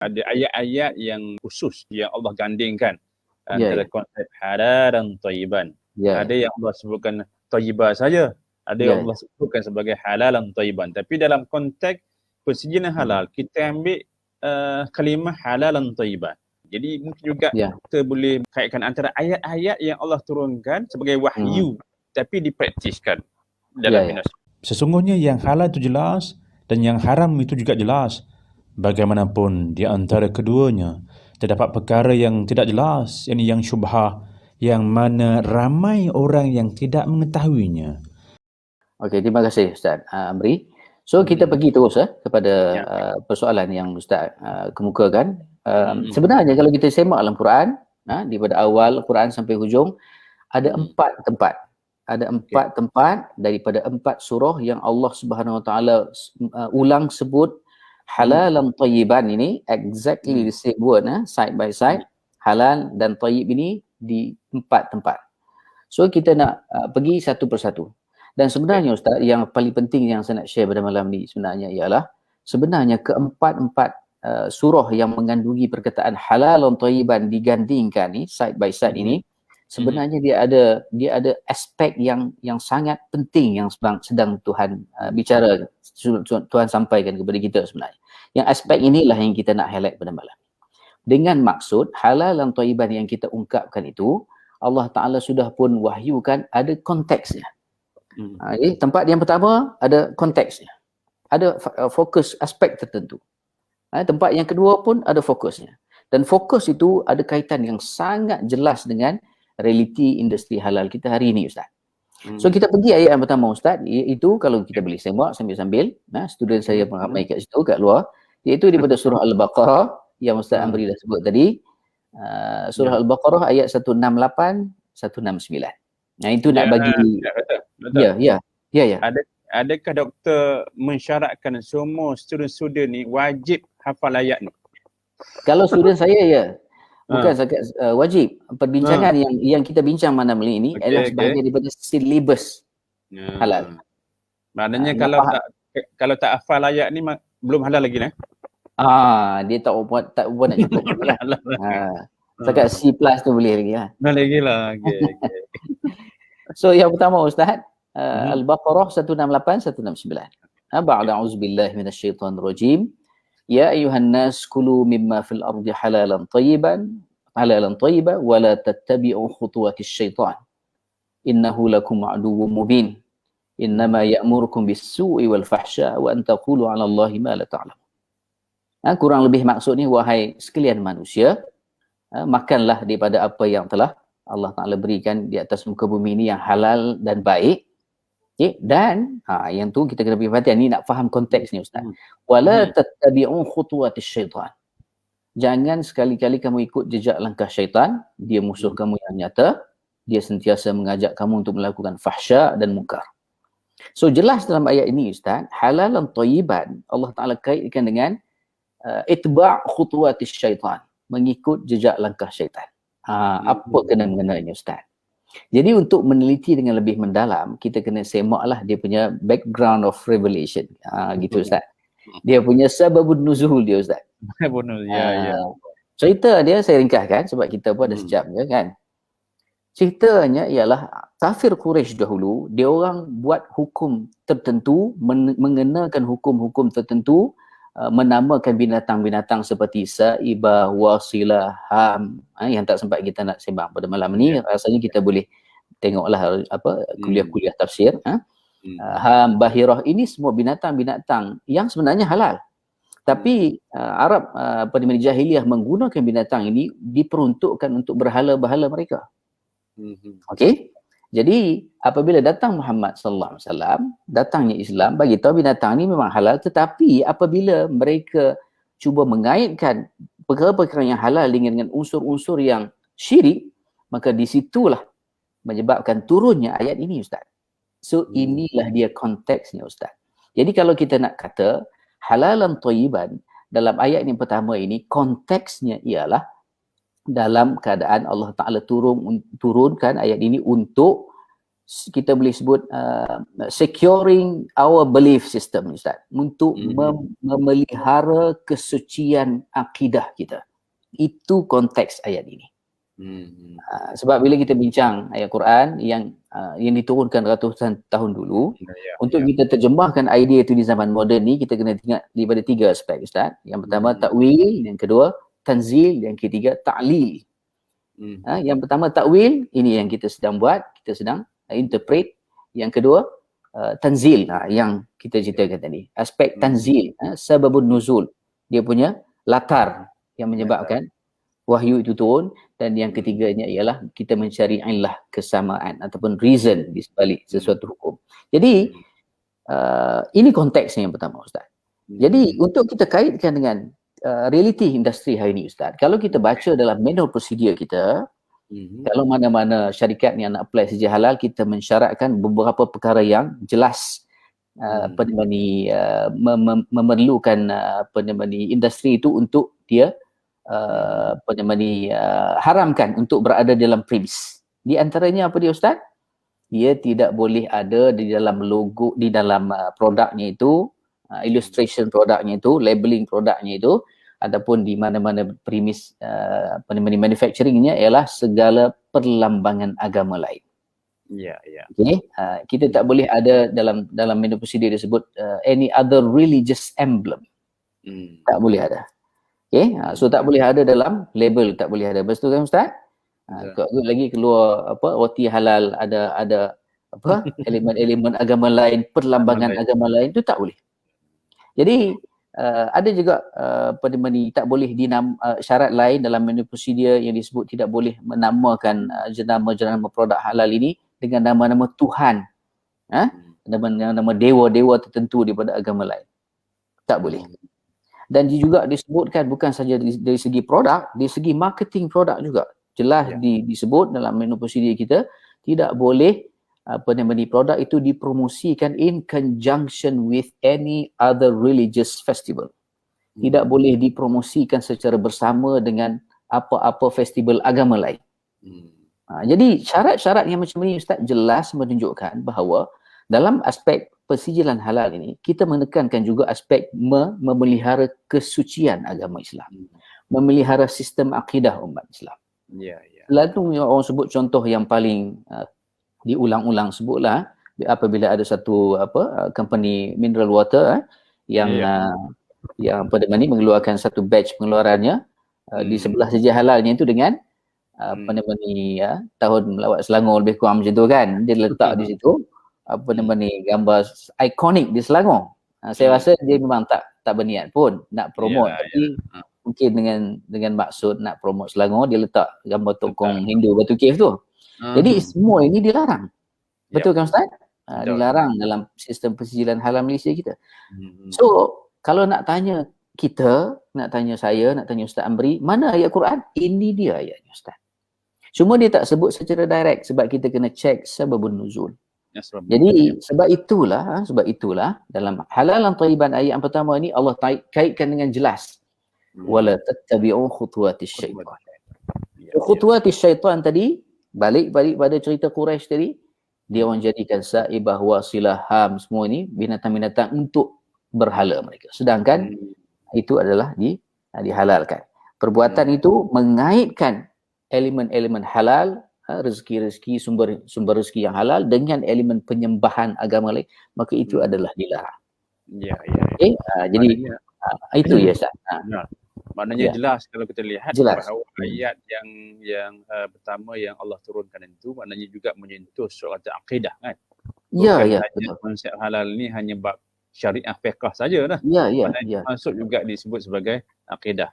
Ada ayat-ayat yang khusus yang Allah gandingkan antara Ya, ya. konsep halal dan thayyiban. Ya, Ada yang Allah sebutkan thayyibah saja, ada yang ya. Allah sebutkan sebagai halal dan thayyiban. Tapi dalam konteks persediaan halal, kita ambil kalimah halal dan thayyiban. Jadi mungkin juga Ya. kita boleh kaitkan antara ayat-ayat yang Allah turunkan sebagai wahyu tapi dipraktiskan dalam Ya, ya. Indonesia. Sesungguhnya yang halal itu jelas dan yang haram itu juga jelas. Bagaimanapun di antara keduanya terdapat perkara yang tidak jelas, yang syubhah, yang mana ramai orang yang tidak mengetahuinya. Okey, terima kasih Ustaz Amri. So kita pergi terus kepada persoalan yang Ustaz kemukakan. Sebenarnya kalau kita semak dalam Quran, daripada awal Quran sampai hujung, ada 4 tempat. Ada 4 tempat daripada 4 surah yang Allah Subhanahu Wa Taala ulang sebut halalan thayyiban ini, exactly the same word, side by side. Halal dan thayyib ini di 4 tempat. So kita nak pergi satu persatu. Dan sebenarnya Ustaz, yang paling penting yang saya nak share pada malam ni sebenarnya ialah sebenarnya keempat-empat surah yang mengandungi perkataan halal dan thayyiban digandingkan ni side by side ini, sebenarnya dia ada aspek yang sangat penting yang sedang Tuhan bicara, Tuhan sampaikan kepada kita sebenarnya. Yang aspek inilah yang kita nak highlight pada malam. Dengan maksud halal dan thayyiban yang kita ungkapkan itu, Allah Ta'ala sudah pun wahyukan ada konteksnya. Jadi tempat yang pertama ada konteksnya. Ada fokus aspek tertentu. Tempat yang kedua pun ada fokusnya. Dan fokus itu ada kaitan yang sangat jelas dengan realiti industri halal kita hari ini Ustaz. So kita pergi ayat yang pertama Ustaz, iaitu kalau kita boleh semak sambil-sambil, student saya ramai kat situ kat luar, iaitu daripada surah Al-Baqarah yang Ustaz Amri dah sebut tadi. Surah Al-Baqarah ayat 168, 169. Nah itu nak bagi betul. Ya. Adakah doktor mensyaratkan semua student-student ni wajib hafal ayat ni? Kalau student saya ya. Bukan zakat wajib. Perbincangan yang kita bincang malam ini adalah sebahagian daripada silibus halal. Maknanya kalau tak hafal ayat ni belum halal lagi nah. Dia tak nak cukup lah. Zakat C+ tu boleh lagi lah. Boleh lagi lah. Okay. So yang pertama Ustaz, Al-Baqarah 168 169. Ba'da a'udzubillahi minasyaitonir rajim. Ya ayuhan nas kulu mimma fil ardi halalan tayyiban wa la tattabi'u khutuwatis syaitan. Innahu lakum aduwwum mubin. Innama ya'murukum bis-su'i wal fahsya wa an taqulu 'ala Allahi ma la ta'lamun. Kurang lebih maksud ni, wahai sekalian manusia, makanlah daripada apa yang telah Allah Ta'ala berikan di atas muka bumi ini yang halal dan baik. Dan yang tu kita kena perhatikan, ni nak faham konteks ni Ustaz. Wala tattabi'u khutuwatis syaitan. Jangan sekali-kali kamu ikut jejak langkah syaitan. Dia musuh kamu yang nyata. Dia sentiasa mengajak kamu untuk melakukan fahsya dan munkar. So jelas dalam ayat ini Ustaz, halal dan thayyiban Allah Ta'ala kaitkan dengan itba' khutuwatis syaitan, mengikut jejak langkah syaitan. Apa kena-mengenanya Ustaz? Jadi untuk meneliti dengan lebih mendalam, kita kena semaklah dia punya background of revelation. Gitu Ustaz. Dia punya sababun nuzul dia Ustaz. Cerita dia saya ringkaskan sebab kita pun ada sejam je kan. Ceritanya ialah kafir Quraisy dahulu, dia orang buat hukum tertentu, mengenakan hukum-hukum tertentu, menamakan binatang-binatang seperti saibah, wasilah, ham, yang tak sempat kita nak sembang pada malam ni. Rasanya kita boleh tengoklah kuliah-kuliah tafsir. Ham, bahirah, ini semua binatang-binatang yang sebenarnya halal. Tapi Arab pada masa jahiliah menggunakan binatang ini diperuntukkan untuk berhala-berhala mereka. Okey. Jadi apabila datang Muhammad sallallahu alaihi wasallam, datangnya Islam bagi tahu binatang ni memang halal, tetapi apabila mereka cuba mengaitkan perkara-perkara yang halal dengan unsur-unsur yang syirik, maka di situlah menyebabkan turunnya ayat ini Ustaz. So inilah dia konteksnya Ustaz. Jadi kalau kita nak kata halalan thayyiban dalam ayat yang pertama ini, konteksnya ialah dalam keadaan Allah Ta'ala turunkan ayat ini untuk kita boleh sebut securing our belief system, Ustaz, untuk memelihara kesucian akidah kita. Itu konteks ayat ini. Sebab bila kita bincang ayat Quran yang diturunkan ratusan tahun dulu, untuk kita terjemahkan idea itu di zaman moden ni, kita kena tengok daripada 3 aspek, Ustaz. Yang pertama takwil, yang kedua tanzil, yang ketiga ta'lil. Yang pertama takwil, ini yang kita sedang buat, kita sedang interpret. Yang kedua tanzil, yang kita ceritakan tadi, aspek tanzil, sababun nuzul, dia punya latar yang menyebabkan wahyu itu turun. Dan yang ketiganya ialah kita mencari illah, kesamaan ataupun reason di sebalik sesuatu hukum. Jadi ini konteksnya yang pertama, Ustaz. Jadi untuk kita kaitkan dengan realiti industri hari ini, Ustaz, kalau kita baca dalam manual prosedur kita, kalau mana-mana syarikat yang nak apply sedia halal, kita mensyaratkan beberapa perkara yang jelas memerlukan industri itu untuk dia haramkan untuk berada dalam premis. Di antaranya apa dia, Ustaz? Dia tidak boleh ada di dalam logo, di dalam produknya itu, illustration produknya itu, labeling produknya itu, ataupun di mana-mana premis manufacturingnya ialah segala perlambangan agama lain. Okay? Kita tak boleh ada dalam menu prosedur disebut any other religious emblem. Tak boleh ada. Okay? So tak boleh ada dalam label, tak boleh ada. Lepas tu kan, Ustaz? Lagi keluar roti halal, ada elemen-elemen agama lain, perlambangan agama lain, tu tak boleh. Jadi ada juga tak boleh syarat lain dalam menu prosedur yang disebut tidak boleh menamakan jenama-jenama produk halal ini dengan nama-nama Tuhan, nama dewa-dewa tertentu daripada agama lain. Tak boleh. Dan juga disebutkan bukan saja dari segi produk, dari segi marketing produk juga. Jelas disebut dalam menu prosedur kita, tidak boleh produk itu dipromosikan in conjunction with any other religious festival. Tidak boleh dipromosikan secara bersama dengan apa-apa festival agama lain. Jadi syarat-syarat yang macam ini, Ustaz, jelas menunjukkan bahawa dalam aspek persijilan halal ini, kita menekankan juga aspek memelihara kesucian agama Islam, memelihara sistem akidah umat Islam. Lalu orang sebut contoh yang paling diulang-ulang sebutlah, apabila ada satu company mineral water yang mengeluarkan satu batch pengeluarannya di sebelah sedia halalnya itu dengan tahun melawat Selangor lebih kurang macam tu kan, dia letak di situ gambar ikonik di Selangor. Saya rasa dia memang tak berniat pun nak promote, tapi mungkin dengan maksud nak promote Selangor, dia letak gambar tokong Hindu batu cave tu. Jadi semua ini dilarang. Betul kan, Ustaz? Dilarang dalam sistem persijilan halal Malaysia kita. So kalau nak tanya kita, nak tanya saya, nak tanya Ustaz Amri, mana ayat Quran? Ini dia ayatnya, Ustaz. Cuma dia tak sebut secara direct sebab kita kena check sababun nuzul. Jadi sebab itulah dalam halalan thayyiban ayat yang pertama ni Allah kaitkan dengan jelas. Wala tattabi'u khutuwatis syaitan. Khutuwatis syaitan tadi balik pada cerita Quraisy tadi, dia orang jadikan saibah, wasilah, ham, semua ni binatang-binatang untuk berhala mereka. Sedangkan itu adalah dihalalkan. Perbuatan itu mengaitkan elemen-elemen halal, rezeki-rezeki, sumber rezeki yang halal dengan elemen penyembahan agama lain, maka itu adalah dilarang. Okay? Jadi itu ya, Ustaz. Maknanya jelas kalau kita lihat bahawa ayat yang pertama yang Allah turunkan itu maknanya juga menyentuh soal akidah kan. Bukan hanya konsep halal ni hanya bab syariah fiqh saja dah. Maknanya masuk juga disebut sebagai akidah.